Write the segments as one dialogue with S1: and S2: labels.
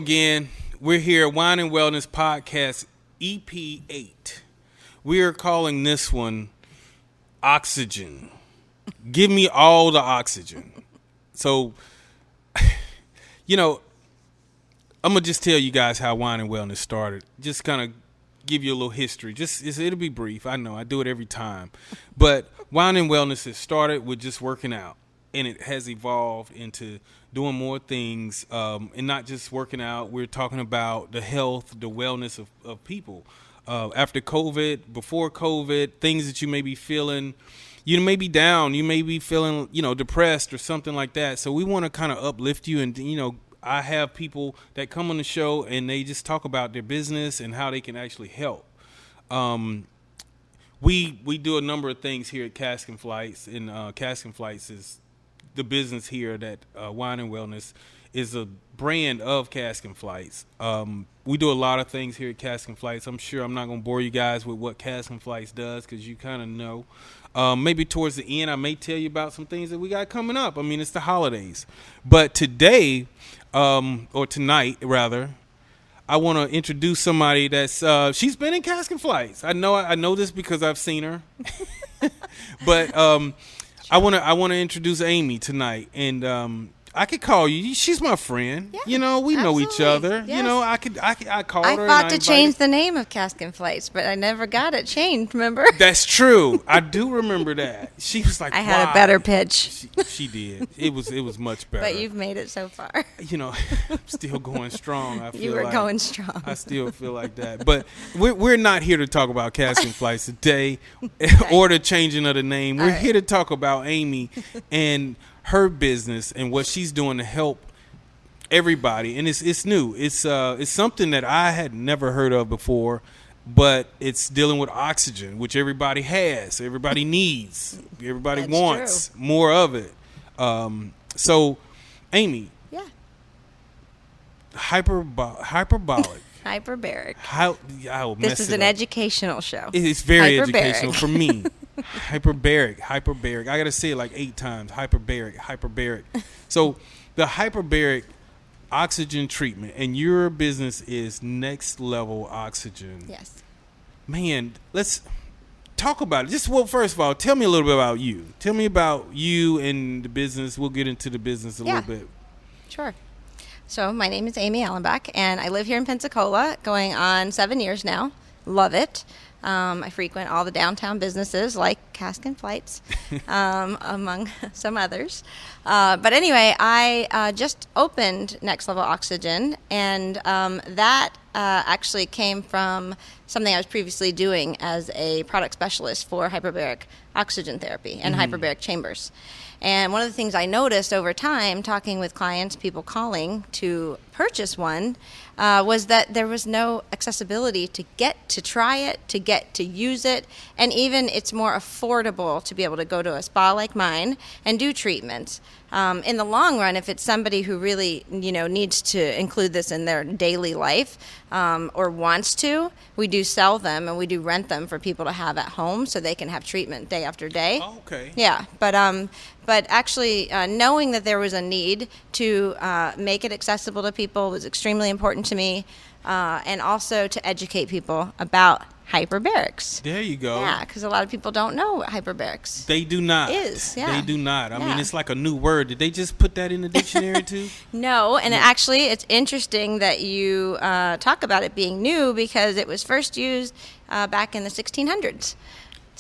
S1: again. We're here at Wine and Wellness Podcast, EP8. We are calling this one Oxygen. Give me all the oxygen. So, I'm going to just tell you guys how Wine and Wellness started. Just kind of give you a little history. It'll be brief. I know I do it every time. But Wine and Wellness has started with just working out. And it has evolved into doing more things, and not just working out. We're talking about the health, the wellness of people. After COVID, before COVID, things that you may be feeling, you may be down, you may be feeling, depressed or something like that. So we want to kind of uplift you. And, I have people that come on the show and they just talk about their business and how they can actually help. We do a number of things here at Casks Flights, and Casks Flights is the business here that Wine and Wellness is a brand of Casks Flights. We do a lot of things here at Casks Flights. I'm sure I'm not going to bore you guys with what Casks Flights does because you kind of know. Maybe towards the end, I may tell you about some things that we got coming up. I mean, it's the holidays. But today, or tonight, rather, I want to introduce somebody that's she's been in Casks Flights. I know this because I've seen her. But I want to introduce Aimee tonight, and I could call you. She's my friend.
S2: Yeah,
S1: we know each other.
S2: Yes.
S1: I called her.
S2: I fought to change the name of Casks Flights, but I never got it changed. Remember?
S1: That's true. I do remember that. She was like,
S2: I had a better pitch.
S1: She did. It was much better.
S2: But you've made it so far.
S1: I'm still going strong. I feel
S2: you were going strong.
S1: I still feel like that. But we're not here to talk about Casks Flights today, or the changing of the name. We're here to talk about Aimee and her business and what she's doing to help everybody. And it's new. It's something that I had never heard of before, but it's dealing with oxygen, which everybody has, everybody needs, everybody wants more of it. So Aimee.
S2: Yeah.
S1: Hyperbolic.
S2: Hyperbaric.
S1: This
S2: is an educational show.
S1: It's very educational for me. Hyperbaric. I got to say it like 8 times. Hyperbaric. So the hyperbaric oxygen treatment, and your business is next level oxygen.
S2: Yes.
S1: Man, let's talk about it. First of all, tell me a little bit about you. Tell me about you and the business. We'll get into the business a little bit.
S2: Sure. So my name is Aimee Allenback, and I live here in Pensacola, going on 7 years now. Love it. I frequent all the downtown businesses like Casks Flights, among some others. But anyway, I just opened Next Level Oxygen, and that actually came from something I was previously doing as a product specialist for hyperbaric oxygen therapy and hyperbaric chambers. And one of the things I noticed over time, talking with clients, people calling to purchase one, was that there was no accessibility to get to try it, to get to use it, and even it's more affordable to be able to go to a spa like mine and do treatments. In the long run, if it's somebody who really, needs to include this in their daily life or wants to, we do sell them and we do rent them for people to have at home so they can have treatment day after day.
S1: Oh, okay.
S2: Yeah, but actually knowing that there was a need to make it accessible to people was extremely important to me, and also to educate people about hyperbarics.
S1: There you go.
S2: Yeah, because a lot of people don't know what hyperbarics
S1: They do not. They do not. I mean, it's like a new word. Did they just put that in the dictionary too?
S2: No, and actually it's interesting that you talk about it being new because it was first used back in the 1600s.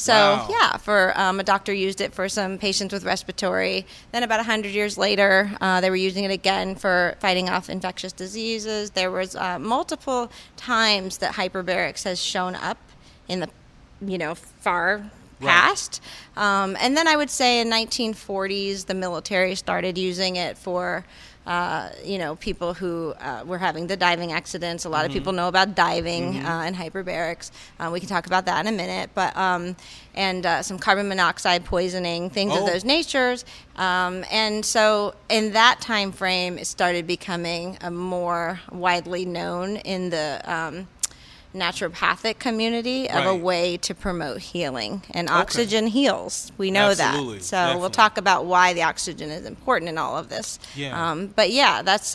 S2: So, a doctor used it for some patients with respiratory. Then about 100 years later, they were using it again for fighting off infectious diseases. There was multiple times that hyperbarics has shown up in the, far past. And then I would say in 1940s, the military started using it for people who were having the diving accidents. A lot of people know about diving and hyperbarics. We can talk about that in a minute. But and some carbon monoxide poisoning, things of those natures. And so in that time frame, it started becoming more widely known in the naturopathic community of a
S1: Right.
S2: way to promote healing. And oxygen heals. We know
S1: Absolutely.
S2: that. So
S1: Definitely.
S2: we'll talk about why the oxygen is important in all of this.
S1: Yeah.
S2: But yeah, that's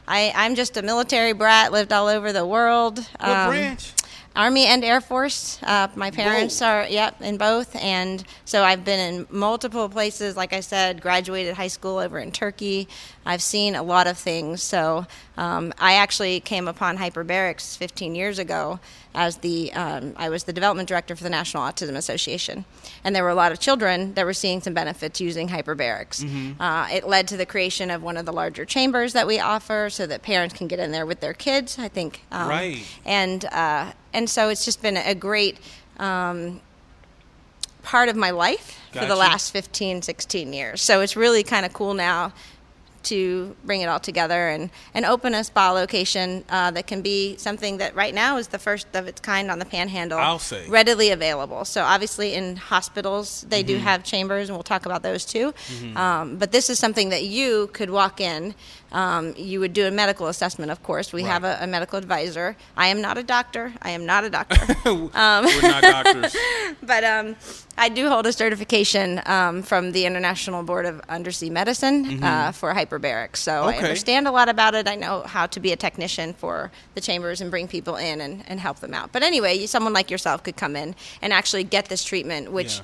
S2: I'm just a military brat, lived all over the world.
S1: What branch?
S2: Army and Air Force. My parents
S1: Whoa.
S2: are, in both. And so I've been in multiple places. Like I said, graduated high school over in Turkey. I've seen a lot of things. So I actually came upon Hyperbarics 15 years ago as I was the development director for the National Autism Association. And there were a lot of children that were seeing some benefits using Hyperbarics. It led to the creation of one of the larger chambers that we offer so that parents can get in there with their kids, I think.
S1: Right.
S2: And so it's just been a great part of my life for the
S1: Gotcha.
S2: last 15, 16 years. So it's really kind of cool now to bring it all together and open a spa location that can be something that right now is the first of its kind on the Panhandle.
S1: I'll say.
S2: Readily available. So obviously in hospitals, they do have chambers, and we'll talk about those too. But this is something that you could walk in. You would do a medical assessment, of course. We have a medical advisor. I am not a doctor. We're not doctors. But I do hold a certification from the International Board of Undersea Medicine for hyperbaric. So I understand a lot about it. I know how to be a technician for the chambers and bring people in and help them out. But anyway, someone like yourself could come in and actually get this treatment, which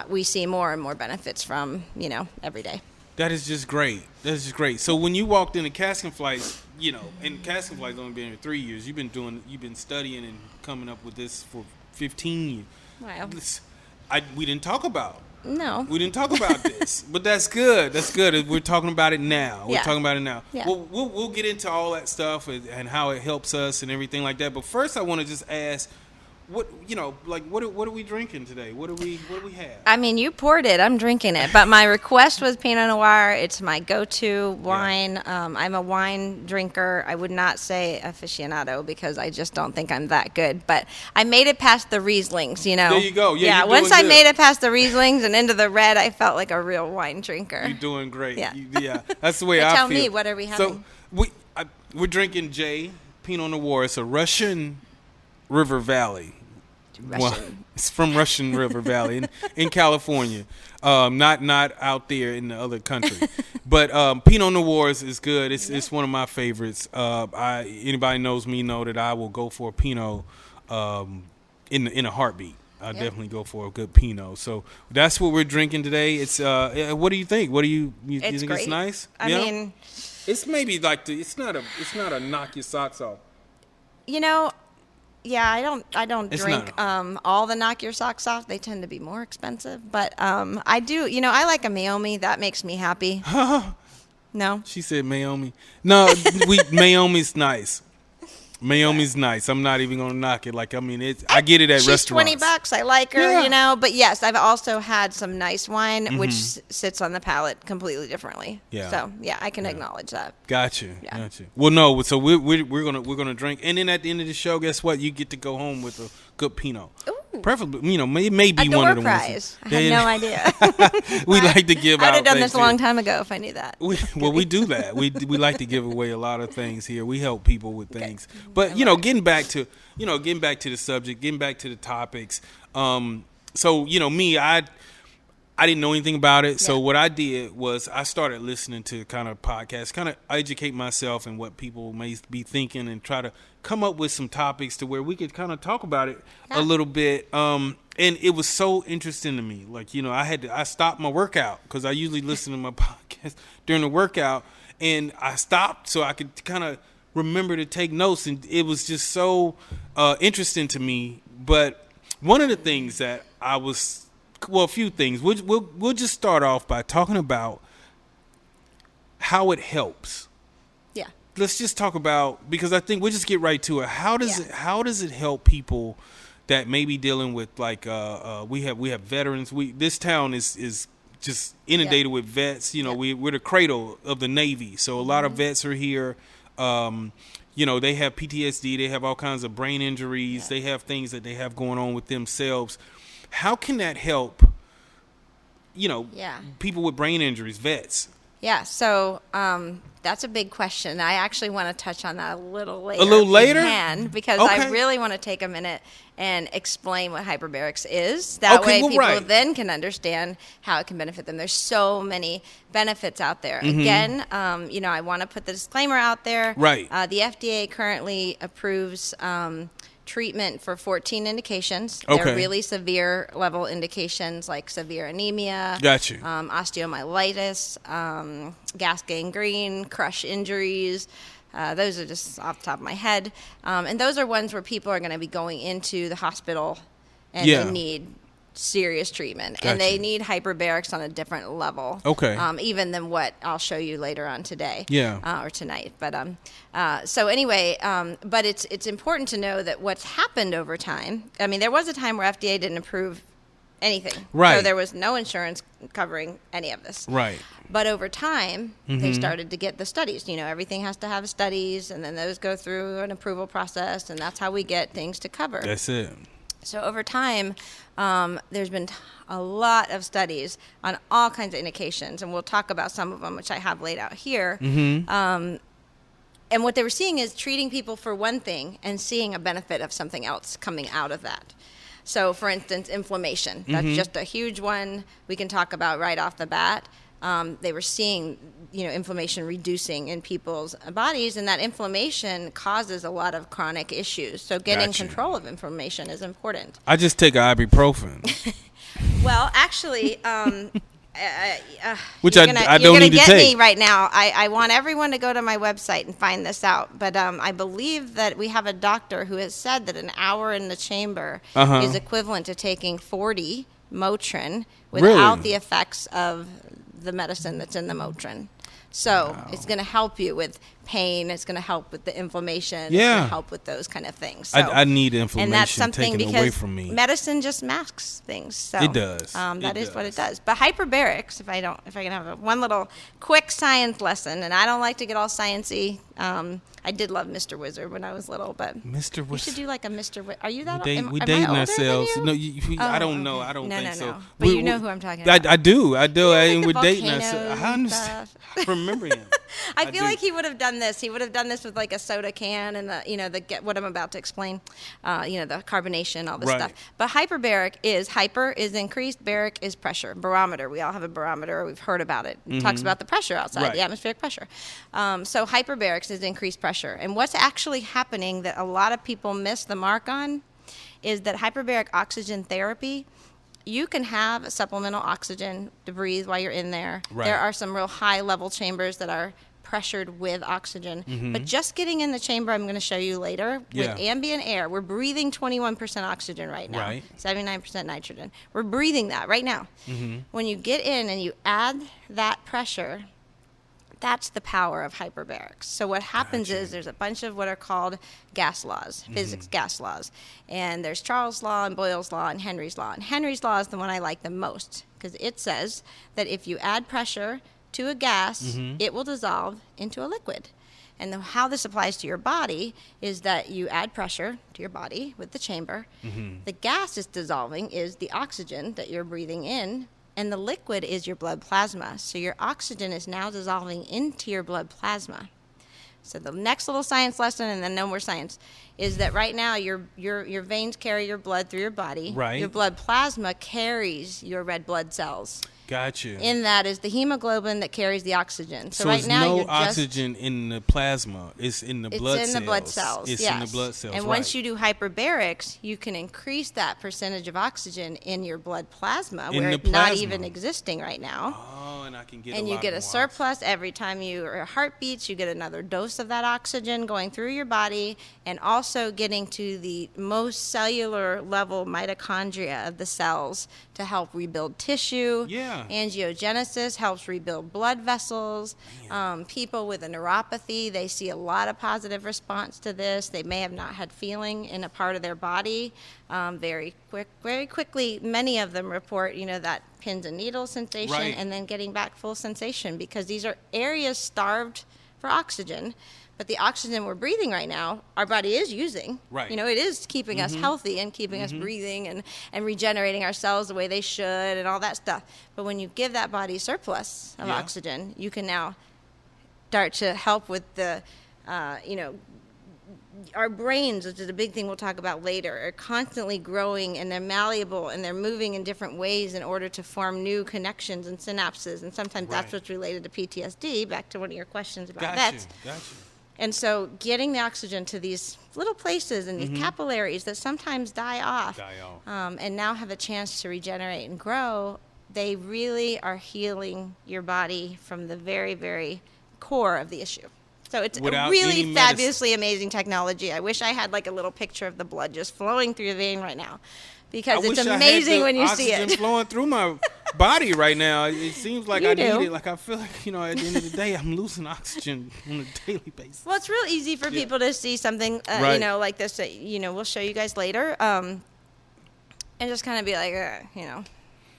S2: we see more and more benefits from, every day.
S1: That is just great. That's just great. So when you walked into Casks Flights, and Casks Flights only been here 3 years. You've been studying and coming up with this for 15 years.
S2: Wow.
S1: We didn't talk about.
S2: No.
S1: We didn't talk about this, but that's good. That's good. We're talking about it now. We're talking about it now.
S2: Yeah.
S1: We'll get into all that stuff and how it helps us and everything like that. But first, I want to just ask, what are we drinking today? What do we have?
S2: I mean, you poured it. I'm drinking it. But my request was Pinot Noir. It's my go-to wine. I'm a wine drinker. I would not say aficionado because I just don't think I'm that good. But I made it past the Rieslings,
S1: There you go. Yeah, you're
S2: once
S1: doing
S2: I
S1: good.
S2: made it past the Rieslings and into the red, I felt like a real wine drinker.
S1: You're doing great.
S2: Yeah.
S1: That's the way
S2: So
S1: I
S2: tell
S1: feel.
S2: me, what are we having?
S1: So we're drinking Pinot Noir. It's a Russian River Valley. Well, it's from Russian River Valley in California, not out there in the other country. But Pinot Noir is good. It's one of my favorites. Anybody knows me know that I will go for a Pinot in a heartbeat. I definitely go for a good Pinot. So that's what we're drinking today. It's what do you think? What do you think
S2: great.
S1: it's nice?
S2: I mean,
S1: it's maybe like it's not a knock your socks off.
S2: Yeah, I don't
S1: It's
S2: drink
S1: not.
S2: all the knock your socks off. They tend to be more expensive, but I do. I like a Maomi. That makes me happy. No,
S1: She said Maomi. No, Maomi's nice. Maomi's nice. I'm not even gonna knock it. I get it at
S2: she's
S1: restaurants.
S2: $20. I like her,
S1: Yeah.
S2: But yes, I've also had some nice wine, which sits on the palate completely differently.
S1: Yeah.
S2: So I can acknowledge that.
S1: Gotcha.
S2: Yeah.
S1: Gotcha. Well, no. So we're gonna drink, and then at the end of the show, guess what? You get to go home with a good Pinot.
S2: Ooh.
S1: Preferably, it may be
S2: A
S1: one
S2: door
S1: of the
S2: prize.
S1: ones.
S2: I had no idea.
S1: We like to give out.
S2: I'd have done
S1: things
S2: this a
S1: here.
S2: long time ago if I knew that.
S1: We do that. We like to give away a lot of things here. We help people with things. But getting back to the subject, getting back to the topics. So me, I didn't know anything about it. So what I did was I started listening to kind of podcasts, kind of educate myself and what people may be thinking, and try to come up with some topics to where we could kind of talk about it a little bit. And it was so interesting to me. I stopped my workout because I usually listen to my podcast during the workout, and I stopped so I could kind of remember to take notes, and it was just so interesting to me. But one of the things that a few things. We'll just start off by talking about how it helps. Yeah. Let's just talk about, because I think we'll just get right to it. How does it help people that may be dealing with we have veterans. This town is just inundated with vets. We're the cradle of the Navy, so a lot of vets are here. They have PTSD. They have all kinds of brain injuries. They have things that they have going on with themselves. How can that help, people with brain injuries, vets?
S2: Yeah, so that's a big question. I actually want to touch on that a little later.
S1: A little later?
S2: If we can, because
S1: Okay.
S2: I really want to take a minute and explain what hyperbarics is. That way people then can understand how it can benefit them. There's so many benefits out there. Again, I want to put the disclaimer out there.
S1: Right.
S2: The FDA currently approves treatment for 14 indications.
S1: Okay.
S2: They're really severe level indications like severe anemia,
S1: Got you.
S2: osteomyelitis, gas gangrene, crush injuries. Those are just off the top of my head. And those are ones where people are going to be going into the hospital and they need serious treatment.
S1: Gotcha.
S2: And they need hyperbarics on a different level.
S1: Okay.
S2: Even than what I'll show you later on today.
S1: Yeah.
S2: Or tonight. But so anyway, but it's important to know that what's happened over time. I mean, there was a time where FDA didn't approve anything.
S1: Right.
S2: So there was no insurance covering any of this.
S1: Right.
S2: But over time, they started to get the studies. Everything has to have studies, and then those go through an approval process, and that's how we get things to cover.
S1: That's it.
S2: So over time, there's been a lot of studies on all kinds of indications, and we'll talk about some of them, which I have laid out here. And what they were seeing is treating people for one thing and seeing a benefit of something else coming out of that. So, for instance, inflammation. That's just a huge one we can talk about right off the bat. They were seeing, inflammation reducing in people's bodies, and that inflammation causes a lot of chronic issues. So getting control of inflammation is important.
S1: I just take ibuprofen.
S2: Well, actually,
S1: Which
S2: you're
S1: I don't need to
S2: get
S1: take.
S2: me right now. I want everyone to go to my website and find this out. But I believe that we have a doctor who has said that an hour in the chamber is equivalent to taking 40 Motrin without the effects of the medicine that's in the Motrin. So it's going to help you with pain. It's going to help with the inflammation. It's going to help with those kind of things. So,
S1: I need inflammation
S2: and that's something
S1: taken
S2: because
S1: away from me.
S2: medicine just masks things. So
S1: It does.
S2: That is what it does. But hyperbarics, if I can have one little quick science lesson, and I don't like to get all sciencey. I did love Mr. Wizard when I was little, but
S1: Mr.
S2: you
S1: Wizard.
S2: should do like a Mr. Wizard. Are you that?
S1: We
S2: am I
S1: dating
S2: older
S1: ourselves.
S2: than
S1: No,
S2: you?
S1: I don't know. I don't
S2: No,
S1: think so.
S2: But you know who I'm talking about.
S1: I do.
S2: like
S1: We're
S2: the
S1: dating
S2: volcanoes
S1: ourselves. I
S2: and
S1: understand.
S2: stuff.
S1: I remember him.
S2: I feel like he would have done this. He would have done this with like a soda can and what I'm about to explain, the carbonation, all this stuff. But hyperbaric is increased, baric is pressure, barometer. We all have a barometer. We've heard about it. It talks about the pressure outside, the atmospheric pressure. So hyperbarics is increased pressure. And what's actually happening that a lot of people miss the mark on is that hyperbaric oxygen therapy, you can have supplemental oxygen to breathe while you're in there.
S1: Right.
S2: There are some real high-level chambers that are pressured with oxygen. But just getting in the chamber, I'm going to show you later, with ambient air, we're breathing 21% oxygen right now, 79% nitrogen. We're breathing that right now. When you get in and you add that pressure, that's the power of hyperbarics. So what happens is there's a bunch of what are called gas laws, physics gas laws. And there's Charles' law and Boyle's law and Henry's law. And Henry's law is the one I like the most because it says that if you add pressure to a gas, it will dissolve into a liquid. And how this applies to your body is that you add pressure to your body with the chamber. The gas is dissolving is the oxygen that you're breathing in, and the liquid is your blood plasma. So your oxygen is now dissolving into your blood plasma. So the next little science lesson, and then no more science, is that right now your veins carry your blood through your body.
S1: Right.
S2: Your blood plasma carries your red blood cells.
S1: Gotcha.
S2: In that is the hemoglobin that carries the oxygen. So right
S1: it's
S2: now
S1: no
S2: you're
S1: oxygen in the plasma. It's in the blood cells.
S2: It's in the blood cells.
S1: It's
S2: yes.
S1: in the blood cells.
S2: And once you do hyperbarics, you can increase that percentage of oxygen in your blood plasma where it's not even existing right now.
S1: Oh, and I can get
S2: and you get a surplus every time your heart beats. You get another dose of that oxygen going through your body, and also getting to the most cellular level mitochondria of the cells to help rebuild tissue.
S1: Yeah.
S2: Angiogenesis helps rebuild blood vessels. People with a neuropathy, they see a lot of positive response to this. They may have not had feeling in a part of their body. Very quickly, many of them report, that pins and needles sensation, and then getting back full sensation, because these are areas starved for oxygen. But the oxygen we're breathing right now, our body is using.
S1: Right.
S2: You know, it is keeping us healthy and keeping us breathing and regenerating our cells the way they should and all that stuff. But when you give that body surplus of oxygen, you can now start to help with the, our brains, which is a big thing we'll talk about later, are constantly growing, and they're malleable, and they're moving in different ways in order to form new connections and synapses. And sometimes that's what's related to PTSD, back to one of your questions about vets.
S1: Gotcha.
S2: And so getting the oxygen to these little places and these capillaries that sometimes die off, and now have a chance to regenerate and grow, they really are healing your body from the very, very core of the issue. So it's
S1: Without
S2: a really
S1: any
S2: fabulously amazing technology. I wish I had like a little picture of the blood just flowing through the vein right now, because it's amazing when you see it.
S1: Oxygen flowing through my body right now. It seems like I need it. Like I feel like, at the end of the day, I'm losing oxygen on a daily basis.
S2: Well, it's real easy for people to see something, like this that, we'll show you guys later, and just kind of be like,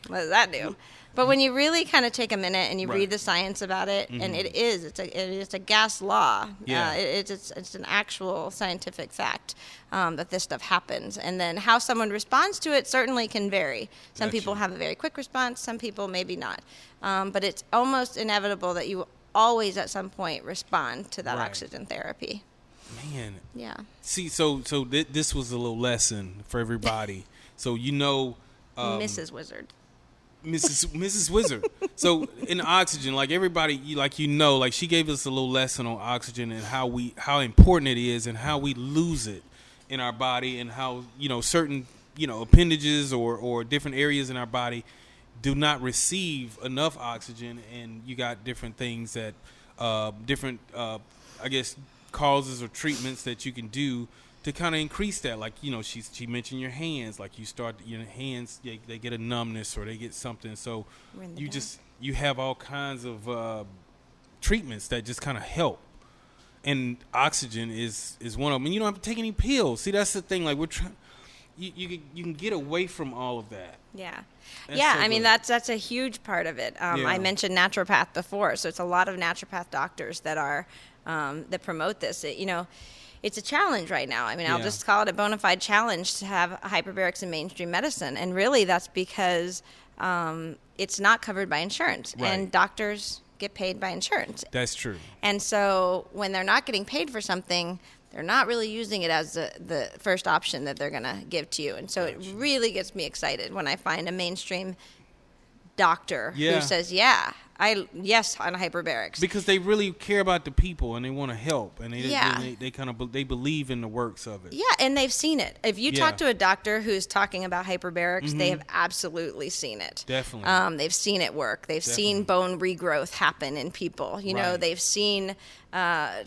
S2: what does that do? But when you really kind of take a minute and you read the science about it, and it's a gas law.
S1: Yeah.
S2: It's an actual scientific fact that this stuff happens. And then how someone responds to it certainly can vary. Some people have a very quick response, some people maybe not. But it's almost inevitable that you always at some point respond to that oxygen therapy.
S1: Man.
S2: Yeah.
S1: See, so this was a little lesson for everybody. So
S2: Mrs. Wizard.
S1: Mrs. Wizard. So in oxygen, like everybody, like she gave us a little lesson on oxygen and how important it is and how we lose it in our body, and how certain appendages or different areas in our body do not receive enough oxygen, and you got different things that different causes or treatments that you can do to kind of increase that. Like, she mentioned your hands, like you start, your hands, they get a numbness or they get something. So you have all kinds of treatments that just kind of help. And oxygen is one of them. And you don't have to take any pills. See, that's the thing. Like, we're trying, you can get away from all of that.
S2: Yeah.
S1: That's
S2: That's a huge part of it. I mentioned naturopath before. So it's a lot of naturopath doctors that are, that promote this. It's a challenge right now. I'll just call it a bona fide challenge to have hyperbarics in mainstream medicine. And really that's because it's not covered by insurance.
S1: Right.
S2: And doctors get paid by insurance.
S1: That's true.
S2: And so when they're not getting paid for something, they're not really using it as the first option that they're going to give to you. And so it really gets me excited when I find a mainstream doctor who says, on hyperbarics,
S1: because they really care about the people and they want to help, and they believe in the works of it.
S2: Yeah, and they've seen it. If you talk to a doctor who's talking about hyperbarics, they have absolutely seen it.
S1: Definitely.
S2: They've seen it work. They've seen bone regrowth happen in people. They've seen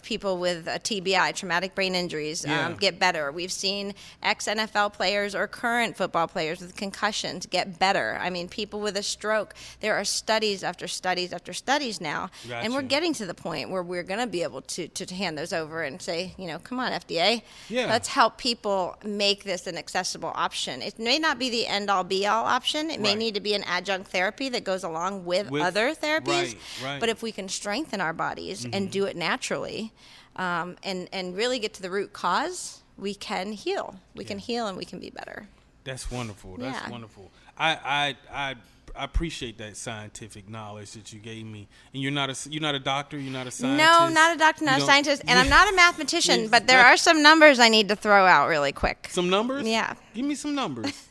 S2: people with TBI, traumatic brain injuries, get better. We've seen ex-NFL players or current football players with concussions get better. People with a stroke. There are studies after studies after studies now, and we're getting to the point where we're going to be able to hand those over and say, come on, FDA, let's help people make this an accessible option. It may not be the end-all, be-all option. It may need to be an adjunct therapy that goes along with other therapies.
S1: Right.
S2: But if we can strengthen our bodies and do it naturally, and really get to the root cause, we can heal. We can heal, and we can be better.
S1: That's wonderful. That's
S2: Yeah.
S1: wonderful. I appreciate that scientific knowledge that you gave me. And you're not a doctor. You're not a scientist.
S2: No, not a doctor, not a scientist, and I'm not a mathematician. But there are some numbers I need to throw out really quick.
S1: Some numbers?
S2: Yeah.
S1: Give me some numbers.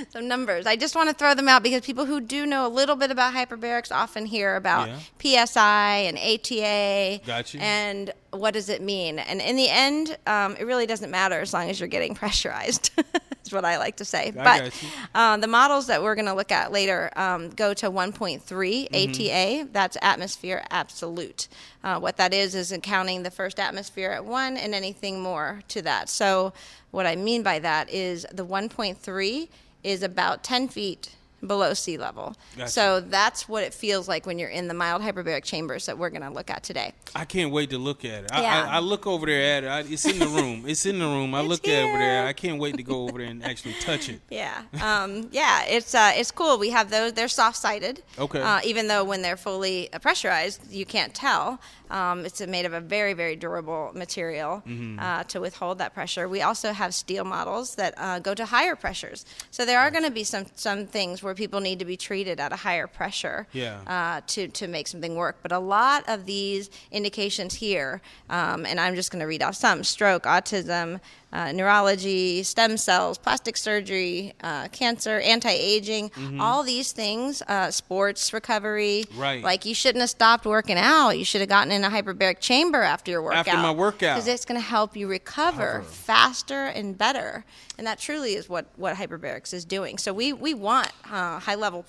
S2: Some numbers. I just want to throw them out because people who do know a little bit about hyperbarics often hear about PSI and ATA.
S1: Gotcha.
S2: And what does it mean? And in the end, it really doesn't matter as long as you're getting pressurized. That's what I like to say. But the models that we're going to look at later go to 1.3 ATA. That's atmosphere absolute. What that is counting the first atmosphere at 1 and anything more to that. So what I mean by that is the 1.3 is about 10 feet below sea level.
S1: Gotcha.
S2: So that's what it feels like when you're in the mild hyperbaric chambers that we're going to look at today.
S1: I can't wait to look at it.
S2: Yeah.
S1: I look over there at it. It's in the room. It's in the room. I
S2: It's
S1: look at it over there.
S2: here.
S1: I can't wait to go over there and actually touch it.
S2: Yeah. It's cool. We have those. They're soft-sided.
S1: Okay.
S2: Even though when they're fully pressurized, you can't tell. It's made of a very, very durable material to withhold that pressure. We also have steel models that go to higher pressures. So there are going to be some things where people need to be treated at a higher pressure to make something work. But a lot of these indications here, and I'm just going to read off some: stroke, autism, neurology, stem cells, plastic surgery, cancer, anti-aging, all these things, sports recovery.
S1: Right.
S2: Like, you shouldn't have stopped working out. You should have gotten in a hyperbaric chamber after your workout.
S1: After my workout.
S2: Because it's going to help you recover faster and better. And that truly is what hyperbarics is doing. So we want high-level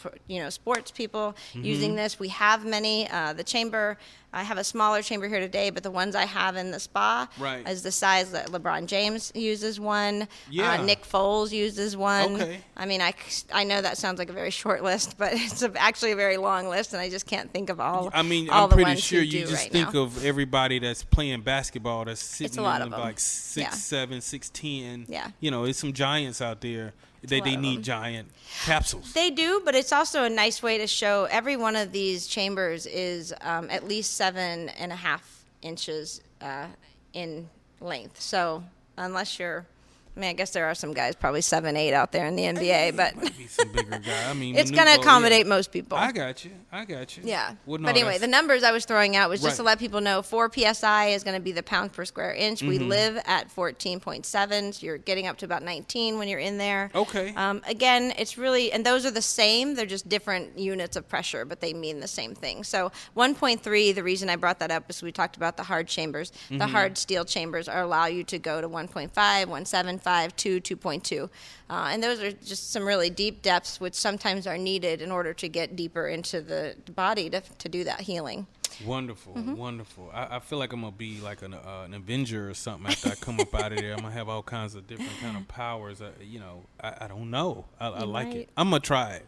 S2: sports people using this. We have many. The chamber, I have a smaller chamber here today, but the ones I have in the spa is the size that LeBron James uses one.
S1: Yeah.
S2: Nick Foles uses one.
S1: Okay.
S2: I mean, I know that sounds like a very short list, but it's actually a very long list, and I just can't think of all.
S1: I mean,
S2: all
S1: I'm
S2: the
S1: pretty
S2: ones
S1: sure
S2: who
S1: you
S2: do
S1: just
S2: right
S1: think
S2: now.
S1: of everybody that's playing basketball that's sitting
S2: a lot
S1: in
S2: of them.
S1: like 6'7", 6'10".
S2: Yeah.
S1: It's some giants out there. They
S2: lot of
S1: need
S2: them.
S1: giant capsules.
S2: They do, but it's also a nice way to show every one of these chambers is at least 7.5 inches in length. So unless you're, I guess there are some guys probably 7'8" out there in the NBA, but
S1: Might be some bigger guy. I mean,
S2: it's going to accommodate most people.
S1: I got you.
S2: Yeah.
S1: Well, no,
S2: but anyway,
S1: that's-
S2: the numbers I was throwing out was just to
S1: Right.
S2: let people know 4 PSI is going to be the pounds per square inch. We live at 14.7, so you're getting up to about 19 when you're in there.
S1: Okay.
S2: Again, it's really, and those are the same. They're just different units of pressure, but they mean the same thing. So 1.3, the reason I brought that up is we talked about the hard chambers. The hard steel chambers allow you to go to 1.5, 1.75, 2, 2.2. And those are just some really deep depths, which sometimes are needed in order to get deeper into the body to do that healing.
S1: Wonderful, wonderful. I feel like I'm going to be like an Avenger or something after I come up out of there. I'm going to have all kinds of different kind of powers. I don't know. I like
S2: might.
S1: it. I'm going to try it.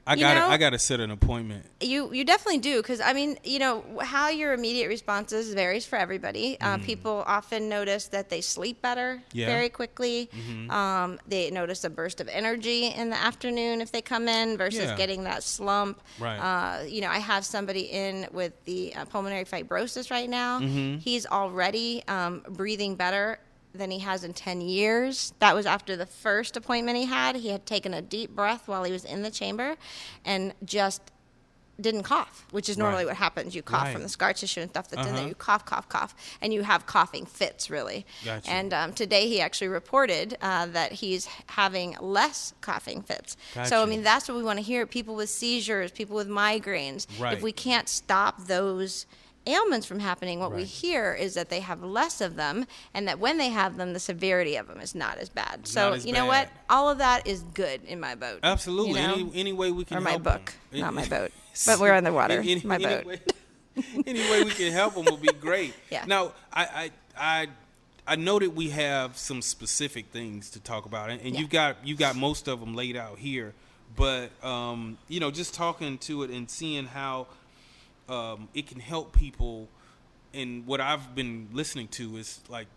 S1: I got to set an appointment.
S2: You definitely do, because how your immediate response is varies for everybody. People often notice that they sleep better very quickly. They notice a burst of energy in the afternoon if they come in versus getting that slump.
S1: Right.
S2: I have somebody in with the pulmonary fibrosis right now. He's already breathing better than he has in 10 years. That was after the first appointment he had. He had taken a deep breath while he was in the chamber and just didn't cough, which is normally what happens. You cough from the scar tissue and stuff that's in there. You cough, and you have coughing fits, really.
S1: Gotcha.
S2: And today he actually reported that he's having less coughing fits.
S1: Gotcha.
S2: So, that's what we want to hear. People with seizures, people with migraines.
S1: Right.
S2: If we can't stop those ailments from happening, what we hear is that they have less of them, and that when they have them, the severity of them is not as bad. So
S1: Not as
S2: you know
S1: bad.
S2: what? All of that is good in my boat.
S1: Absolutely.
S2: You know?
S1: Any way we can
S2: Or my
S1: help
S2: book,
S1: 'em.
S2: not my boat. But we're on the water. My boat.
S1: Any way we can help them will be great.
S2: Yeah.
S1: Now, I know that we have some specific things to talk about, and you've got most of them laid out here. But just talking to it and seeing how it can help people, and what I've been listening to is like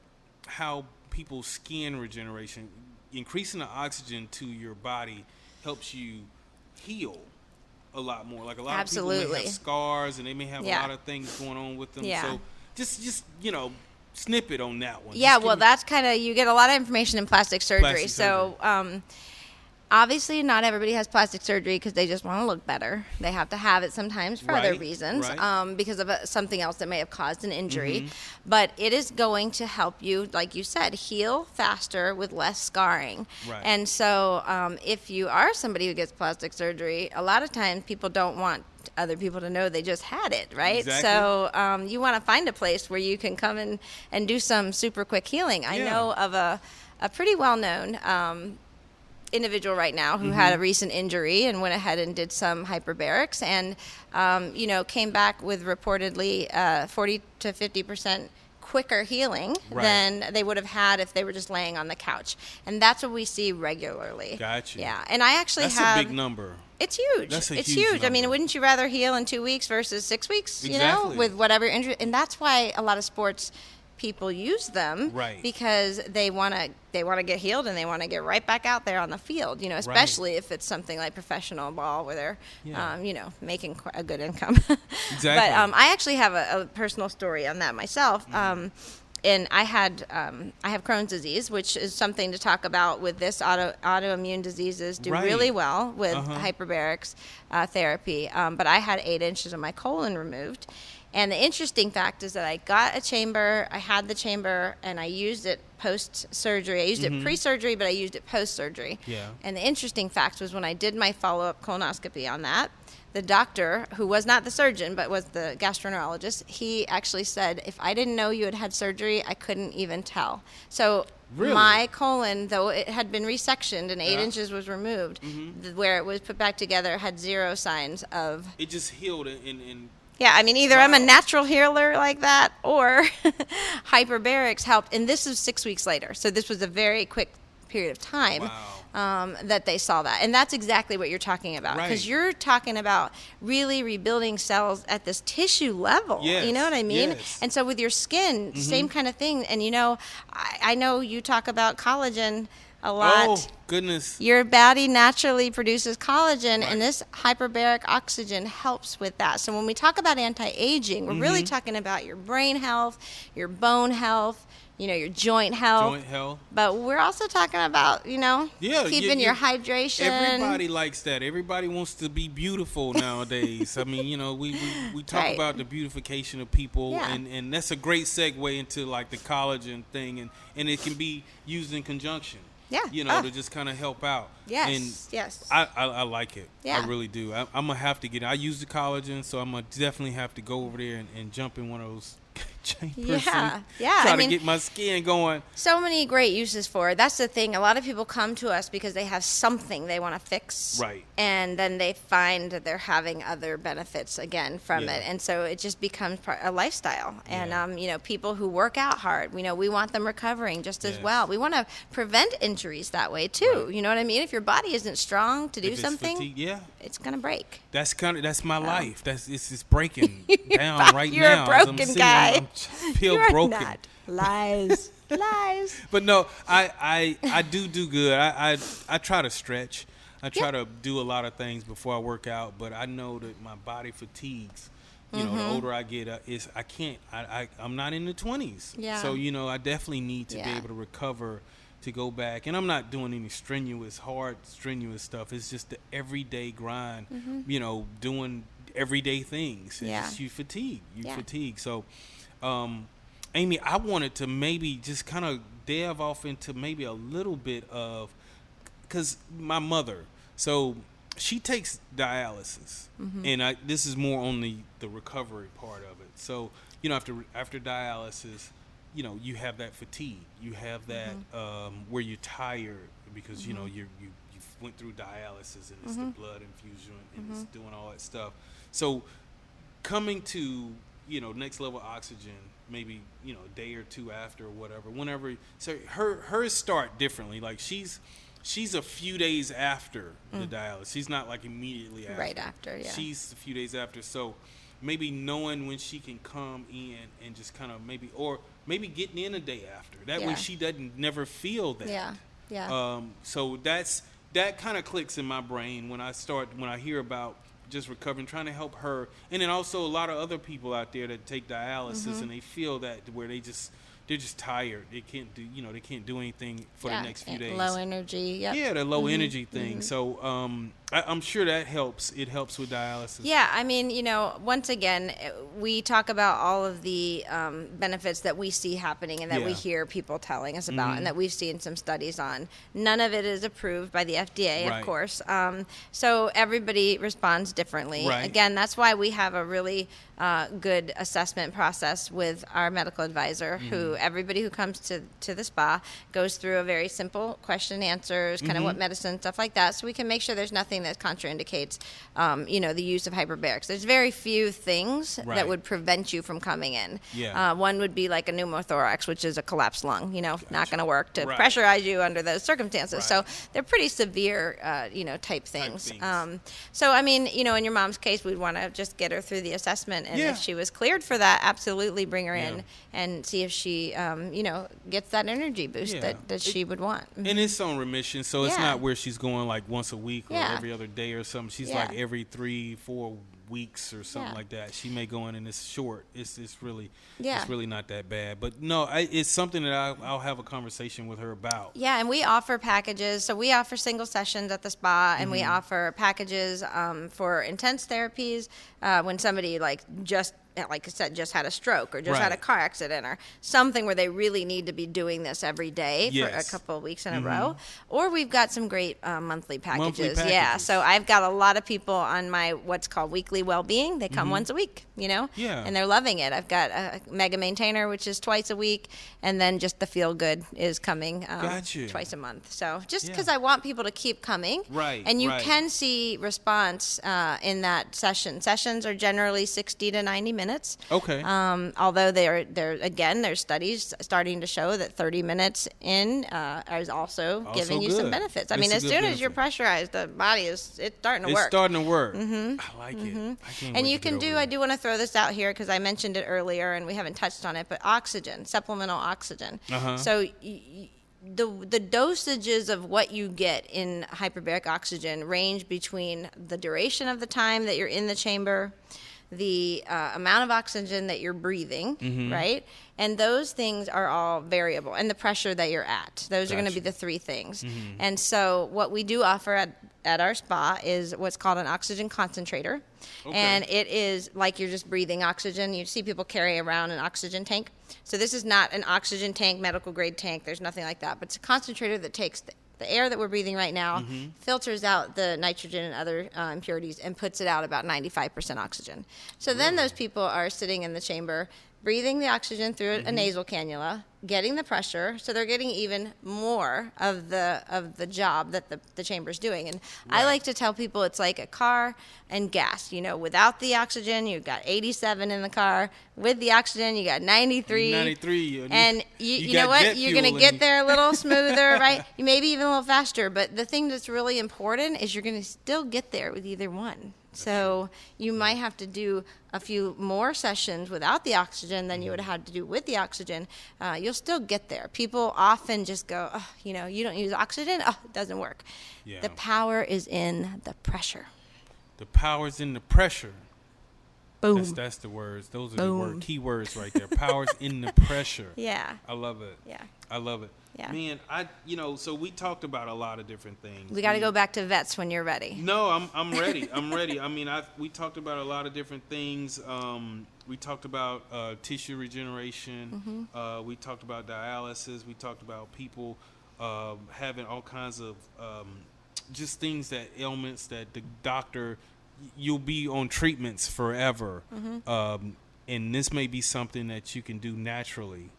S1: how people's skin regeneration, increasing the oxygen to your body, helps you heal a lot more. Like a lot of people may
S2: Absolutely.
S1: have scars, and they may have a lot of things going on with them.
S2: Yeah.
S1: So just snippet on that one.
S2: Yeah,
S1: Just give
S2: well,
S1: me-
S2: that's kind of, you get a lot of information in plastic surgery.
S1: Plastic
S2: So, obviously, not everybody has plastic surgery because they just want to look better. They have to have it sometimes for other
S1: Right,
S2: reasons,
S1: right.
S2: Because of something else that may have caused an injury.
S1: Mm-hmm.
S2: But it is going to help you, like you said, heal faster with less scarring.
S1: Right.
S2: And so if you are somebody who gets plastic surgery, a lot of times people don't want other people to know they just had it, right?
S1: Exactly.
S2: So you want to find a place where you can come in and do some super quick healing. I know of a pretty well-known individual right now who had a recent injury and went ahead and did some hyperbarics and came back with reportedly 40 to 50% quicker healing
S1: Right.
S2: than they would have had if they were just laying on the couch. And that's what we see regularly.
S1: Gotcha.
S2: Yeah. And I actually
S1: That's
S2: have...
S1: a big number.
S2: It's huge.
S1: That's a
S2: it's
S1: huge
S2: huge. I mean,
S1: number.
S2: wouldn't you rather heal in 2 weeks versus 6 weeks,
S1: Exactly.
S2: with whatever injury? And that's why a lot of sports people use them,
S1: Right.
S2: because they want to get healed and they want to get right back out there on the field, especially if it's something like professional ball where they're
S1: Yeah.
S2: making a good income.
S1: Exactly.
S2: But I actually have a personal story on that myself. And I have Crohn's disease, which is something to talk about with this autoimmune diseases do
S1: Right.
S2: really well with
S1: Uh-huh.
S2: hyperbarics therapy. But I had 8 inches of my colon removed. And the interesting fact is that I got a chamber, I had the chamber, and I used it post-surgery. I used it pre-surgery, but I used it post-surgery.
S1: Yeah.
S2: And the interesting fact was when I did my follow-up colonoscopy on that, the doctor, who was not the surgeon but was the gastroenterologist, he actually said, if I didn't know you had had surgery, I couldn't even tell. So
S1: Really?
S2: my colon, though it had been resectioned and 8
S1: Yeah.
S2: inches was removed, where it was put back together had 0 signs of...
S1: It just healed in
S2: Yeah, I mean, either I'm a
S1: Wow.
S2: natural healer like that or hyperbarics helped. And this is 6 weeks later. So this was a very quick period of time that they saw that. And that's exactly what you're talking about. Because
S1: Right.
S2: you're talking about really rebuilding cells at this tissue level.
S1: Yes,
S2: You know what I mean?
S1: yes.
S2: And so with your skin, same kind of thing. And, I know you talk about collagen a lot.
S1: Oh, goodness.
S2: Your body naturally produces collagen,
S1: Right.
S2: and this hyperbaric oxygen helps with that. So when we talk about anti-aging, we're really talking about your brain health, your bone health, your joint health.
S1: Joint health.
S2: But we're also talking about, keeping your hydration.
S1: Everybody likes that. Everybody wants to be beautiful nowadays. I mean, we talk
S2: Right.
S1: about the beautification of people,
S2: Yeah.
S1: and that's a great segue into like the collagen thing, and it can be used in conjunction.
S2: Yeah.
S1: To just kind of help out.
S2: Yes,
S1: And
S2: yes.
S1: I like it.
S2: Yeah.
S1: I really do. I'm going to have to get it. I use the collagen, so I'm going to definitely have to go over there and jump in one of those chambers.
S2: Yeah,
S1: and
S2: yeah,
S1: Try
S2: I
S1: to
S2: mean-
S1: get my skin going.
S2: So many great uses for it. That's the thing. A lot of people come to us because they have something they want to fix.
S1: Right.
S2: And then they find that they're having other benefits again from
S1: Yeah.
S2: it. And so it just becomes a lifestyle. And,
S1: Yeah.
S2: people who work out hard, we want them recovering just as
S1: Yes.
S2: well. We want to prevent injuries that way too.
S1: Right.
S2: You know what I mean? If your body isn't strong to do
S1: If it's
S2: something,
S1: fatigue, yeah.
S2: it's going to break.
S1: That's my life. It's just breaking down right
S2: You're
S1: now.
S2: a
S1: as I'm
S2: broken
S1: sitting,
S2: guy.
S1: I feel
S2: You're
S1: broken.
S2: not. Lies. Lies.
S1: But no, I do good. I try to stretch. I try to do a lot of things before I work out, but I know that my body fatigues. The older I get, I'm not in the 20s.
S2: Yeah.
S1: So, I definitely need to be
S2: Yeah.
S1: able to recover to go back. And I'm not doing any strenuous stuff. It's just the everyday grind, doing everyday things. It's
S2: Yeah.
S1: just you fatigue.
S2: Yeah.
S1: Fatigue. So, Aimee, I wanted to maybe just kind of delve off into maybe a little bit of, because my mother, so she takes dialysis, and this is more on the recovery part of it. So, after dialysis, you have that fatigue, you have that where you're tired because you went through dialysis and it's the blood infusion and it's doing all that stuff. So coming to next level oxygen, maybe a day or two after or whatever, whenever. So hers start differently. Like she's a few days after the dialysis. She's not like immediately after.
S2: Right after, yeah.
S1: She's a few days after. So maybe knowing when she can come in and just kind of maybe getting in a day after. That way
S2: Yeah.
S1: she doesn't never feel that.
S2: Yeah. Yeah.
S1: So that kind of clicks in my brain when I hear about just recovering, trying to help her, and then also a lot of other people out there that take dialysis and they feel that where they're just tired. They can't do anything for the next few days.
S2: Low energy. Yep.
S1: Yeah, the low energy thing. So I'm sure that helps. It helps with dialysis.
S2: Yeah, I mean, once again, we talk about all of the benefits that we see happening and that we
S1: Yeah.
S2: hear people telling us about and that we've seen some studies on. None of it is approved by the FDA,
S1: Right.
S2: of course. So everybody responds differently.
S1: Right.
S2: Again, that's why we have a really good assessment process with our medical advisor, who everybody who comes to the spa goes through a very simple question and answers, kind of what medicine, stuff like that, so we can make sure there's nothing that contraindicates, the use of hyperbarics. There's very few things that would prevent you from coming in.
S1: Yeah.
S2: One would be like a pneumothorax, which is a collapsed lung, not going to work to pressurize you under those circumstances. So they're pretty severe, type things. So, I mean, in your mom's case, we'd want to just get her through the assessment. And if she was cleared for that, absolutely bring her in and see if she, gets that energy boost that she would want.
S1: And it's on remission, so it's not where she's going like once a week or every other day or something. She's like every 3-4 weeks or something like that. She may go in and it's short. It's really not that bad. But no, it's something that I'll have a conversation with her about.
S2: Yeah, and we offer packages. So we offer single sessions at the spa, and we offer packages for intense therapies when somebody like I said, just had a stroke or just had a car accident or something where they really need to be doing this every day for a couple of weeks in a row. Or we've got some great monthly packages. Yeah, so I've got a lot of people on my what's called weekly well-being. They come once a week, and they're loving it. I've got a Mega Maintainer, which is twice a week, and then just the Feel Good is coming twice a month. So just because I want people to keep coming. And you can see response in that session. Sessions are generally 60 to 90 minutes.
S1: Okay.
S2: Although there's studies starting to show that 30 minutes in is also giving you some benefits. I mean, as soon as you're pressurized, the body it's starting to work.
S1: It's starting to work. I like it.
S2: And you can I do want to throw this out here because I mentioned it earlier and we haven't touched on it, but oxygen, supplemental oxygen. So the dosages of what you get in hyperbaric oxygen range between the duration of the time that you're in the chamber, the amount of oxygen that you're breathing, right? And those things are all variable. And the pressure that you're at. Those are going to be the three things. And so what we do offer at our spa is what's called an oxygen concentrator. And it is like you're just breathing oxygen. You see people carry around an oxygen tank. So this is not an oxygen tank, medical grade tank. There's nothing like that. But it's a concentrator that takes the air that we're breathing right now, filters out the nitrogen and other impurities and puts it out about 95% oxygen. So then those people are sitting in the chamber, breathing the oxygen through a nasal cannula, getting the pressure, so they're getting even more of the job that the chamber's doing. And I like to tell people it's like a car and gas. Without the oxygen, you've got 87 in the car. With the oxygen, you got 93.
S1: 93.
S2: And you know what? You're going to get there a little smoother, right? You maybe even a little faster. But the thing that's really important is you're going to still get there with either one. So you might have to do a few more sessions without the oxygen than you would have to do with the oxygen. You'll still get there. People often just go, you don't use oxygen? Oh, it doesn't work. Yeah. The power is in the pressure.
S1: The power's in the pressure.
S2: Boom.
S1: That's the words. Those are the key words right there. Power's in the pressure.
S2: Yeah.
S1: I love it.
S2: Yeah.
S1: I love it.
S2: Yeah.
S1: Man, so we talked about a lot of different things.
S2: We got to go back to vets when you're ready.
S1: No, I'm ready. I'm ready. I mean, we talked about a lot of different things. We talked about tissue regeneration. We talked about dialysis. We talked about people having all kinds of just things ailments that the doctor, you'll be on treatments forever. And this may be something that you can do naturally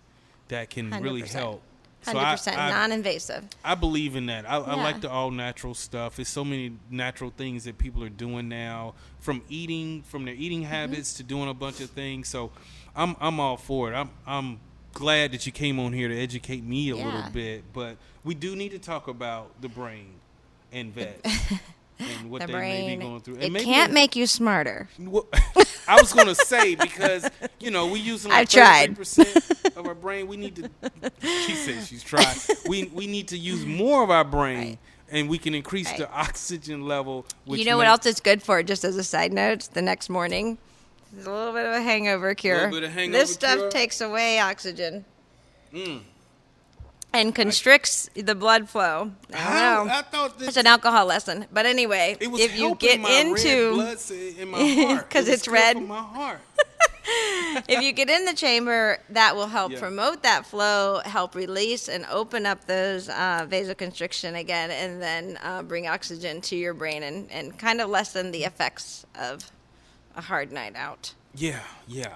S1: that can 100%. Really help.
S2: 100%
S1: so
S2: non-invasive.
S1: I believe in that. I like the all-natural stuff. There's so many natural things that people are doing now, from their eating habits to doing a bunch of things. So I'm all for it. I'm glad that you came on here to educate me a little bit. But we do need to talk about the brain and vets. And what
S2: the
S1: they
S2: brain,
S1: may be going through.
S2: And maybe can't make you smarter.
S1: I was going to say, because, we use like 33% of our brain. We need to, she says she's tried. We need to use more of our brain, and we can increase the oxygen level. Which
S2: what else it's good for, just as a side note, the next morning? It's a little bit of a hangover cure. This stuff takes away oxygen. And constricts the blood flow.
S1: I thought
S2: it's an alcohol lesson, but anyway,
S1: it was
S2: if you get into
S1: red blood in my heart,
S2: because it's red.
S1: My heart.
S2: If you get in the chamber, that will help promote that flow, help release and open up those vasoconstriction again, and then bring oxygen to your brain and kind of lessen the effects of a hard night out.
S1: Yeah.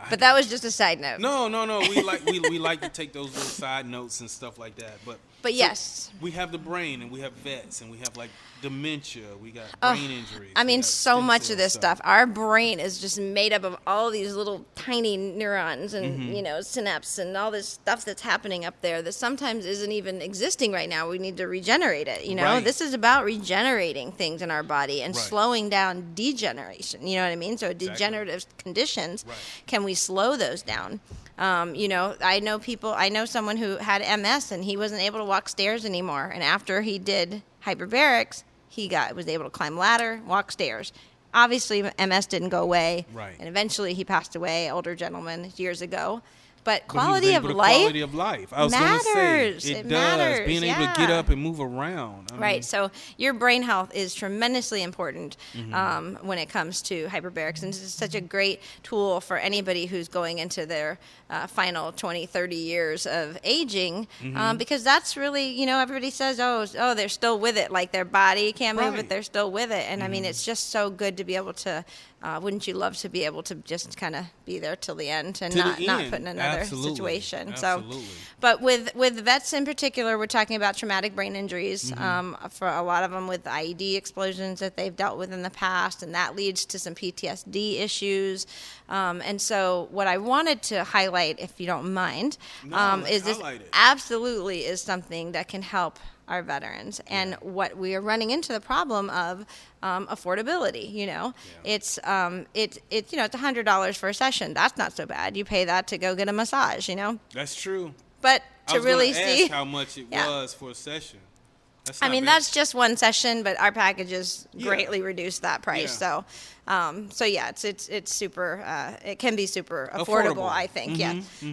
S2: But that was just a side note.
S1: No. We like to take those little side notes and stuff like that. But
S2: But yes.
S1: We have the brain, and we have vets, and we have like dementia. We got brain injuries.
S2: I mean, so much of this stuff. Our brain is just made up of all these little tiny neurons and, synapses and all this stuff that's happening up there that sometimes isn't even existing right now. We need to regenerate it,
S1: Right.
S2: This is about regenerating things in our body and
S1: Right.
S2: slowing down degeneration. You know what I mean? So degenerative conditions,
S1: Right.
S2: can we slow those down? I know someone who had MS and he wasn't able to walk stairs anymore. And after he did hyperbarics, he was able to climb ladder, walk stairs. Obviously, MS didn't go away.
S1: Right.
S2: And eventually he passed away, older gentleman, years ago. But
S1: But he was
S2: quality of
S1: able to
S2: life
S1: quality of life. I was going to say,
S2: matters.
S1: it
S2: It
S1: does.
S2: matters,
S1: Being able to get
S2: yeah.
S1: up and move around. I
S2: Right.
S1: mean,
S2: So your brain health is tremendously important when it comes to hyperbarics. And it's such a great tool for anybody who's going into their final 20, 30 years of aging. Because that's really, everybody says, oh, they're still with it. Like their body can't move,
S1: Right.
S2: but they're still with it. And I mean, it's just so good to be able to, wouldn't you love to be able to just kind of be there till the end and
S1: To the
S2: not
S1: end.
S2: put in another
S1: Absolutely.
S2: situation.
S1: Absolutely.
S2: So, but with vets in particular, we're talking about traumatic brain injuries. For a lot of them with IED explosions that they've dealt with in the past, and that leads to some PTSD issues. And so, what I wanted to highlight, if you don't mind, is this
S1: highlight it.
S2: absolutely is something that can help our veterans. And what we are running into the problem of affordability. It's $100 for a session. That's not so bad. You pay that to go get a massage.
S1: That's true.
S2: But
S1: I
S2: to
S1: was
S2: really
S1: gonna
S2: see
S1: ask how much it was for a session. That's not bad.
S2: that's just one session, but our packages greatly reduce that price.
S1: Yeah.
S2: So it's super. It can be super affordable, I think.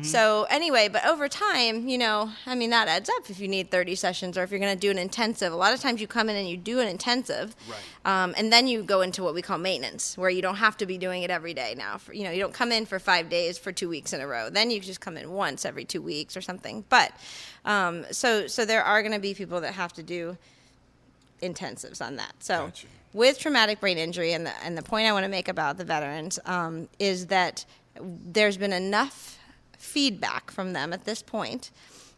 S2: So anyway, but over time, that adds up. If you need 30 sessions, or if you're going to do an intensive, a lot of times you come in and you do an intensive,
S1: Right.
S2: and then you go into what we call maintenance, where you don't have to be doing it every day now. You don't come in for 5 days for 2 weeks in a row. Then you just come in once every 2 weeks or something. But so there are going to be people that have to do intensives on that. So
S1: Gotcha.
S2: with traumatic brain injury, and the point I want to make about the veterans is that there's been enough feedback from them at this point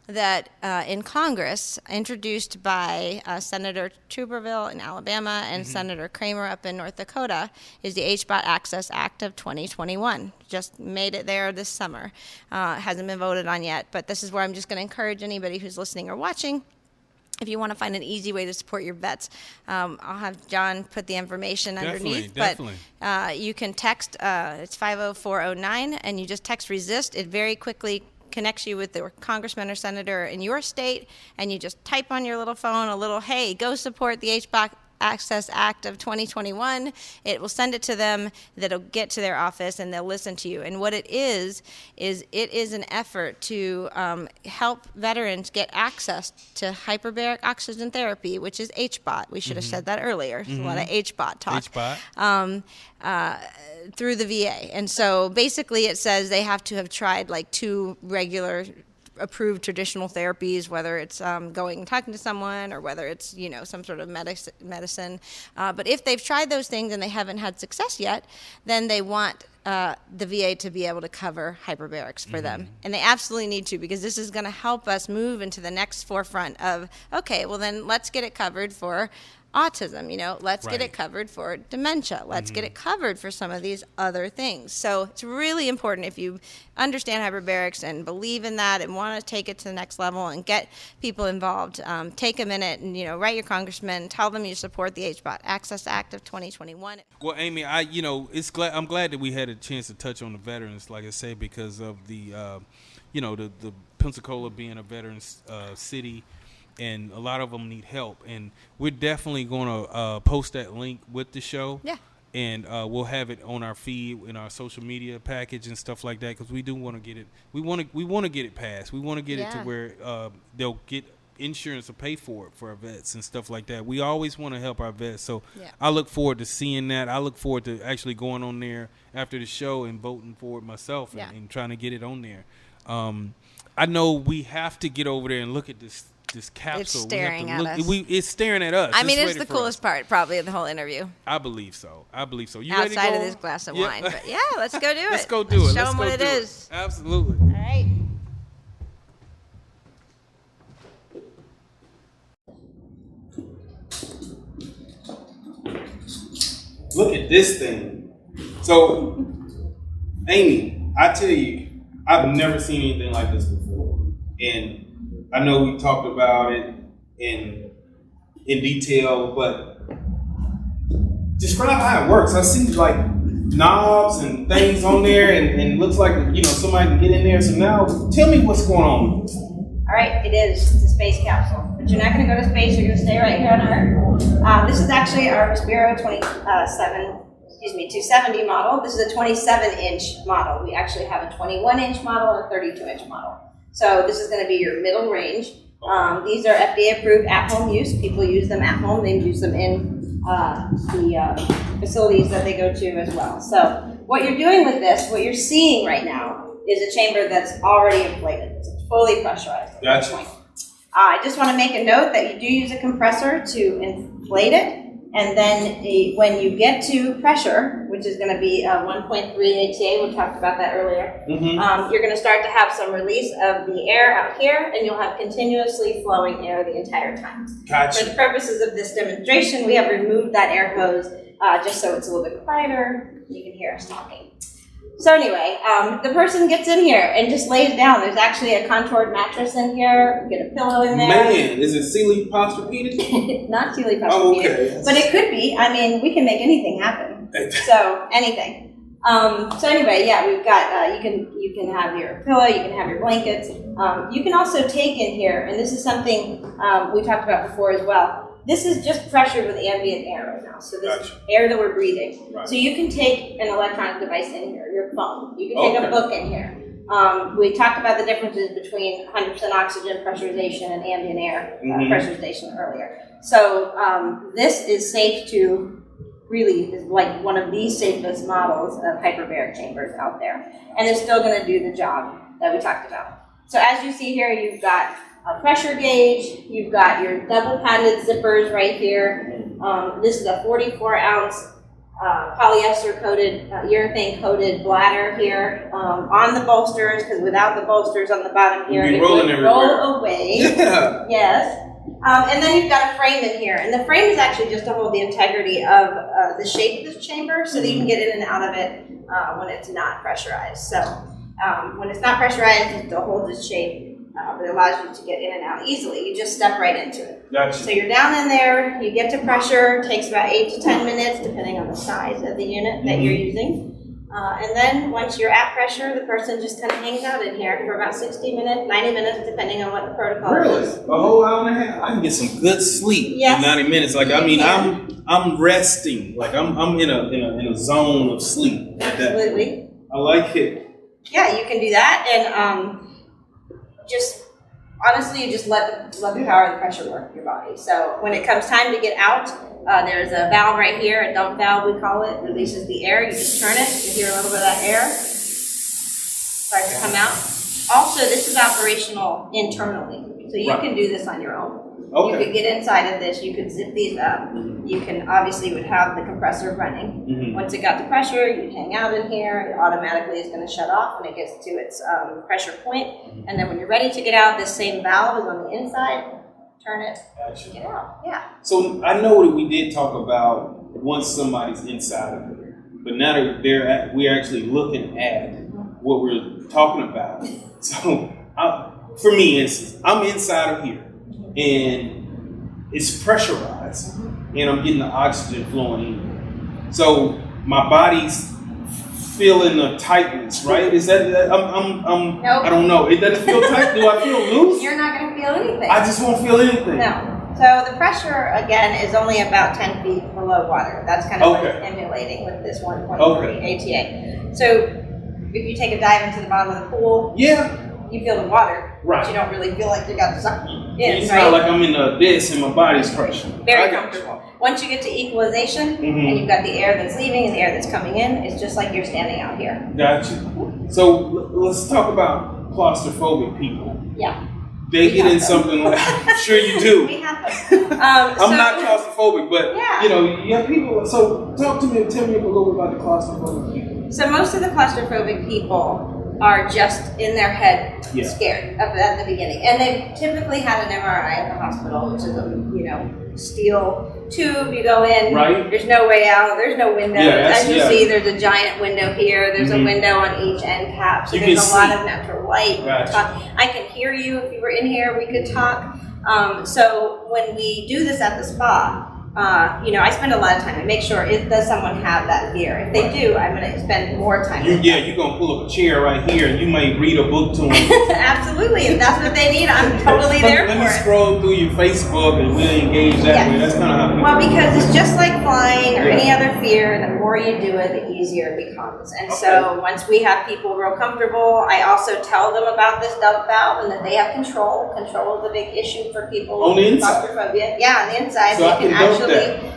S2: that in Congress, introduced by Senator Tuberville in Alabama and Senator Kramer up in North Dakota, is the HBOT Access Act of 2021. Just made it there this summer. Hasn't been voted on yet, but this is where I'm just going to encourage anybody who's listening or watching, if you want to find an easy way to support your vets, I'll have John put the information underneath.
S1: Definitely.
S2: But you can text, it's 50409, and you just text RESIST. It very quickly connects you with the congressman or senator in your state, and you just type on your little phone a little, hey, go support the HBOC Access Act of 2021. It will send it to them. That'll get to their office, and they'll listen to you. And what it is it is an effort to help veterans get access to hyperbaric oxygen therapy, which is HBOT. We should have said that earlier. There's a lot of HBOT talk.
S1: HBOT.
S2: Through the VA. And so basically it says they have to have tried like 2 regular approved traditional therapies, whether it's going and talking to someone, or whether it's some sort of medicine. But if they've tried those things and they haven't had success yet, then they want the VA to be able to cover hyperbarics for them. And they absolutely need to, because this is going to help us move into the next forefront of, okay, well then let's get it covered for autism, let's get
S1: Right.
S2: it covered for dementia. Let's get it covered for some of these other things. So it's really important, if you understand hyperbarics and believe in that and want to take it to the next level and get people involved, take a minute and, write your congressman, tell them you support the HBOT Access Act of 2021.
S1: Well, Aimee, I'm glad that we had a chance to touch on the veterans, like I say, because of the Pensacola being a veterans city. And a lot of them need help, and we're definitely going to post that link with the show.
S2: Yeah.
S1: And we'll have it on our feed, in our social media package and stuff like that, because we do want to get it. We want to get it passed. We want to get it to where they'll get insurance to pay for it for our vets and stuff like that. We always want to help our vets, so I look forward to seeing that. I look forward to actually going on there after the show and voting for it myself and trying to get it on there. I know we have to get over there and look at this capsule.
S2: It's staring at us.
S1: It's staring at us.
S2: I mean, it's the coolest part, probably, of the whole interview.
S1: I believe so. You
S2: Outside
S1: ready to go?
S2: of this glass of wine. But yeah, let's go do it.
S1: Let's go do it.
S2: Show them what it is.
S1: Absolutely.
S2: All right.
S1: Look at this thing. So, Aimee, I tell you, I've never seen anything like this before. And I know we talked about it in detail, but describe how it works. I see like knobs and things on there, and looks like somebody can get in there. So now, tell me what's going on.
S2: All right, it is. It's a space capsule, but you're not going to go to space. You're going to stay right here on Earth. This is actually our Spiro 270 model. This is a 27-inch model. We actually have a 21-inch model and a 32-inch model. So this is going to be your middle range. These are FDA-approved at-home use. People use them at home. They use them in the facilities that they go to as well. So what you're doing with this, what you're seeing right now, is a chamber that's already inflated. It's fully pressurized at this point. I just want to make a note that you do use a compressor to inflate it, and then when you get to pressure, which is going to be 1.3 ATA, we talked about that earlier, you're going to start to have some release of the air out here, and you'll have continuously flowing air the entire time.
S1: Gotcha.
S2: For the purposes of this demonstration, we have removed that air hose just so it's a little bit quieter. You can hear us talking. So anyway, the person gets in here and just lays down. There's actually a contoured mattress in here. You get a pillow in there.
S1: Man, is it Sealy Posturepedic?
S2: Not Sealy Posturepedic.
S1: Oh, okay.
S2: But it could be. I mean, we can make anything happen. So anything. So anyway, yeah, we've got. You can have your pillow. You can have your blankets. You can also take in here, and this is something we talked about before as well. This is just pressured with ambient air right now. So this is air that we're breathing. Right. So you can take an electronic device in here, your phone. You can take a book in here. We talked about the differences between 100% oxygen pressurization and ambient air pressurization earlier. So this is safe to really is like one of the safest models of hyperbaric chambers out there. And it's still going to do the job that we talked about. So as you see here, you've got a pressure gauge, you've got your double padded zippers right here. This is a 44-ounce polyester coated, urethane coated bladder here on the bolsters, because without the bolsters on the bottom here, it would roll away. Yeah. Yes. And then you've got a frame in here, and the frame is actually just to hold the integrity of the shape of this chamber, so that you can get in and out of it when it's not pressurized. So when it's not pressurized, it still holds its shape. But it allows you to get in and out easily. You just step right into it.
S1: Gotcha.
S2: So you're down in there, you get to pressure, it takes about 8 to 10 minutes, depending on the size of the unit that you're using. And then once you're at pressure, the person just kind of hangs out in here for about 60 minutes, 90 minutes, depending on what the protocol is.
S1: Really? A whole hour and a half? I can get some good sleep in 90 minutes. Like, I mean, I'm resting. Like, I'm in a zone of sleep.
S2: Absolutely.
S1: I like it.
S2: Yeah, you can do that, and just honestly, you just let the power of the pressure work your body. So when it comes time to get out, there's a valve right here, a dump valve we call it, releases the air. You just turn it, you hear a little bit of that air start to come out. Also, this is operational internally, so you can do this on your own. Okay. You could get inside of this, you could zip these up. You can obviously would have the compressor running. Once it got the pressure, you hang out in here, it automatically is going to shut off when it gets to its pressure point. And then when you're ready to get out, this same valve is on the inside. Turn it, get out. Yeah.
S1: So I know that we did talk about once somebody's inside of it, but now that we're actually looking at what we're talking about. So for me, I'm inside of here, and it's pressurized, and I'm getting the oxygen flowing in. So my body's feeling the tightness, right? Is that
S2: Nope.
S1: I don't know. It doesn't feel tight. Do I feel loose?
S2: You're not going to feel anything.
S1: I just won't feel anything.
S2: No. So the pressure, again, is only about 10 feet below water. That's kind of what it's emulating with this 1.3 ATA. So if you take a dive into the bottom of the pool, you feel the water, but you don't really feel like you got sucked in.
S1: It's not like I'm in this and my body's crushing.
S2: Very comfortable. Once you get to equalization and you've got the air that's leaving and the air that's coming in, it's just like you're standing out here.
S1: Gotcha. So let's talk about claustrophobic people.
S2: Yeah.
S1: They get in something like, I'm sure you do.
S2: We have them.
S1: I'm not claustrophobic, but you have people. So tell me a little bit about the claustrophobic people.
S2: So most of the claustrophobic people are just in their head scared at the beginning, and they've typically had an MRI at the hospital, which is steel tube. You go in,
S1: right.
S2: There's no way out. There's no window. As you see, there's a giant window here. There's a window on each end cap, so there's a lot of natural light.
S1: Gotcha.
S2: I can hear you. If you were in here, we could talk. So when we do this at the spa, I spend a lot of time to make sure, does someone have that fear? If they do, I'm going to spend more time.
S1: You're going to pull up a chair right here and you might read a book to them.
S2: Absolutely. If that's what they need, I'm totally there for it.
S1: Let me scroll through your Facebook and we'll engage that way. That's kind of how people
S2: Well, because it's just like flying or any other fear. The more you do it, the easier it becomes. And so once we have people real comfortable, I also tell them about this dump valve and that they have control. Control is a big issue for people
S1: on the
S2: with
S1: inside.
S2: claustrophobia. Yeah, on the inside.
S1: So
S2: they can actually,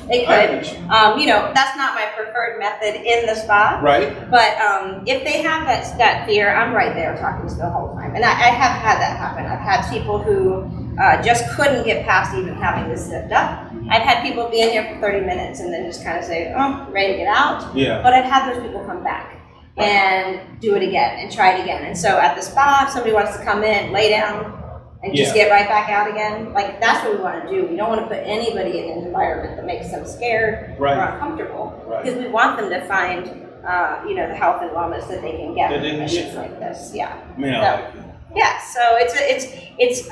S2: they could.
S1: You.
S2: That's not my preferred method in the spa.
S1: Right.
S2: But if they have that fear, I'm right there talking to them the whole time. And I have had that happen. I've had people who just couldn't get past even having this zipped up. I've had people be in here for 30 minutes and then just kind of say, ready to get out.
S1: Yeah.
S2: But I've had those people come back and do it again and try it again. And so at the spa, if somebody wants to come in, lay down, and just get right back out again, like that's what we want to do. We don't want to put anybody in an environment that makes them scared or uncomfortable, because we want them to find, the health and wellness that they can get from missions like this. Yeah. So it's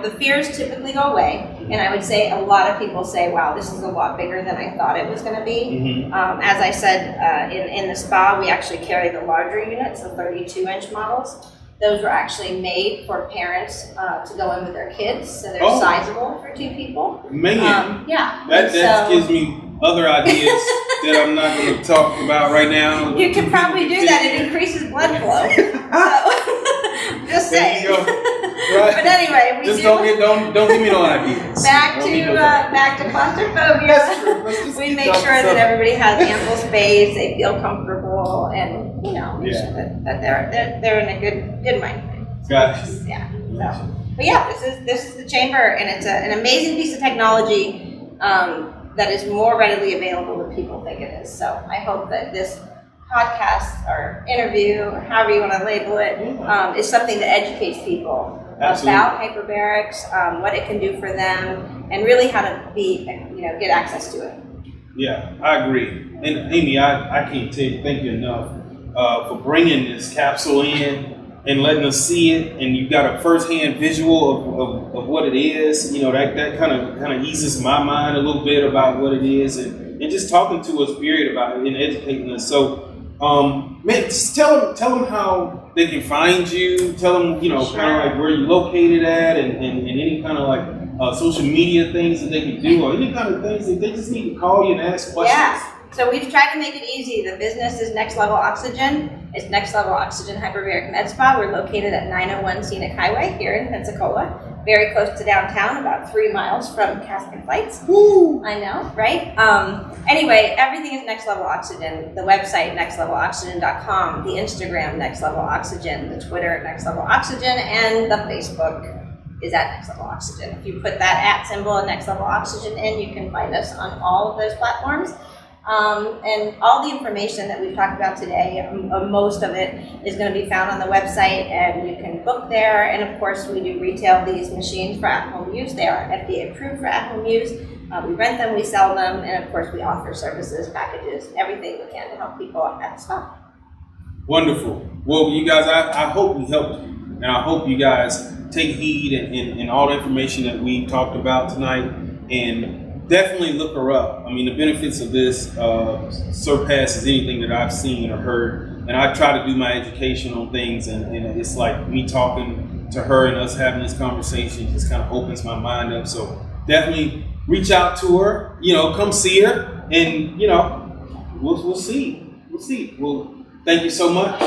S2: the fears typically go away, and I would say a lot of people say, wow, this is a lot bigger than I thought it was going to be. As I said, in the spa, we actually carry the larger units, the 32-inch models. Those were actually made for parents to go in with their kids, so they're sizable for 2 people.
S1: Man,
S2: that
S1: gives me other ideas that I'm not going to talk about right now.
S2: You can probably do that. It increases blood flow. Just saying.
S1: Right.
S2: But anyway,
S1: don't give me no ideas.
S2: Back to claustrophobia. We make sure that everybody has ample space, they feel comfortable, and make sure that they're in a good mind frame.
S1: Gotcha.
S2: Yeah. So, but this is the chamber, and it's an amazing piece of technology that is more readily available than people think it is. So I hope that this podcast or interview, or however you want to label it, is something that educates people about hyperbarics, what it can do for them, and really how to get access to it.
S1: Yeah, I agree. And Aimee, I can't thank you enough for bringing this capsule in and letting us see it, and you've got a first-hand visual of what it is. That kind of eases my mind a little bit about what it is, and just talking to us, period, about it and educating us. So, just tell them how they can find you. Tell them, kind of like where you're located at, and any kind of like social media things that they can do, or any kind of things that they just need to call you and ask questions.
S2: Yeah. So we've tried to make it easy. The business is Next Level Oxygen. It's Next Level Oxygen Hyperbaric MedSpa. We're located at 901 Scenic Highway here in Pensacola, very close to downtown, about 3 miles from Casks Flights.
S1: Woo!
S2: I know, right? Anyway, everything is Next Level Oxygen. The website, nextleveloxygen.com, the Instagram, Next Level Oxygen, the Twitter, Next Level Oxygen, and the Facebook is at Next Level Oxygen. If you put that @ symbol and Next Level Oxygen in, you can find us on all of those platforms. And all the information that we've talked about today, most of it is going to be found on the website, and you can book there. And of course, we do retail these machines for at-home use. They are FDA approved for at-home use. We rent them, we sell them, and of course, we offer services, packages, everything we can to help people at the spa.
S1: Wonderful. Well, you guys, I hope we helped you, and I hope you guys take heed in all the information that we talked about tonight, and definitely look her up. I mean, the benefits of this surpasses anything that I've seen or heard. And I try to do my education on things, and it's like me talking to her and us having this conversation just kind of opens my mind up. So definitely reach out to her, come see her, and we'll see. Well, thank you so much.